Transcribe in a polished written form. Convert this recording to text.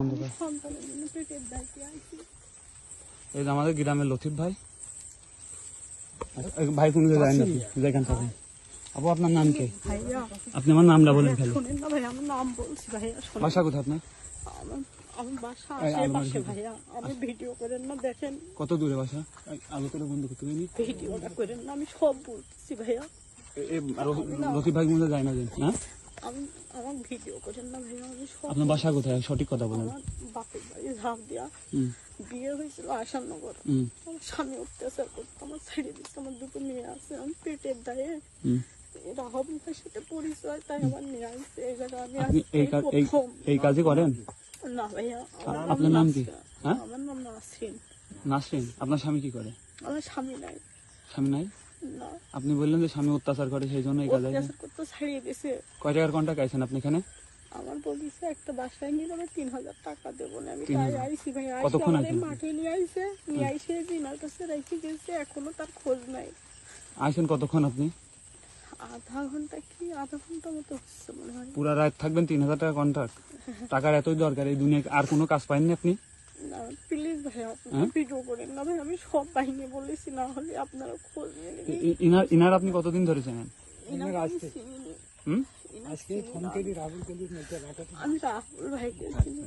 এই যে আমাদের গ্রামের লতিফ ভাই। ভাই কোন জায়গায় যান আপনি? যেখান থেকে। আপু আপনার নাম কি? আপনি আমার নামটা বলেন খালি। আমার নাম বলছি ভাইয়া। বাসা কোথায় আপনার? আমার বাসা আশেপাশে ভাইয়া। আমি ভিডিও করেন না, দেখেন কত দূরে বাসা? আলো করে বন্ধ করতে পারিনি। ভিডিওটা করেন না, আমি সব বলতেছি ভাইয়া। লতিফ ভাই কোন যায় না না? আমার ভিডিও করেন না ভাইয়া, আমি সব। আপনার বাসা কোথায় সঠিক কথা বলেন। আমার বাপের বাড়ি ঝাঁপ দিয়া। বিয়ে হয়েছিল আসাননগর। আমার স্বামী অত্যাচার করতো, আমার ছেড়ে দিচ্ছে। আমার দুটো মেয়ে আছে, আমি পেটের দায়ে রাহব ভাইয়ের সাথে পরিচয়, তাই আমার নিয়ে আসছে এই জায়গায়। আমি এই কাজই করেন না ভাইয়া। আপনার নাম কি? আমার নাম নাসরিন। নাসরিন। আপনার স্বামী কি করে? আমার স্বামী নাই। স্বামী নাই? না। আপনি বললেন যে স্বামী অত্যাচার করে, সেই জন্য এই কাজ অত্যাচার করতে ছাড়িয়ে দিয়েছে। কয় টাকার কন্ট্রাক্ট আইছেন আপনি এখানে? আমার বলছে একটা বাসায় নিয়ে যাবে, 3000 টাকা দেবো না। আমি তাই আইসি ভাই। কতক্ষণ আইসি মাঠে নিয়ে আইসে, নিয়ে আইসে জিনার কাছে রেখে গেছে, এখনো তার খোঁজ নাই। আইছেন কতক্ষণ আপনি? আধা ঘন্টা মতো হচ্ছে মনে হয়। পুরা রাত থাকবেন? 3000 টাকা কন্ট্রাক্ট। টাকার এতই দরকার এই দুনিয়ায়, আর কোনো কাজ পাইনি আপনি? না প্লিজ ভাই, আপনি ভিডিও করেন না ভাই। আমি সব বাহিনী বলেছি, না হলে আপনারা খোঁজ নিয়ে নেবেন। ইনার আপনি কতদিন ধরে চেনেন? আমি রাহুল ভাইকে চিনি।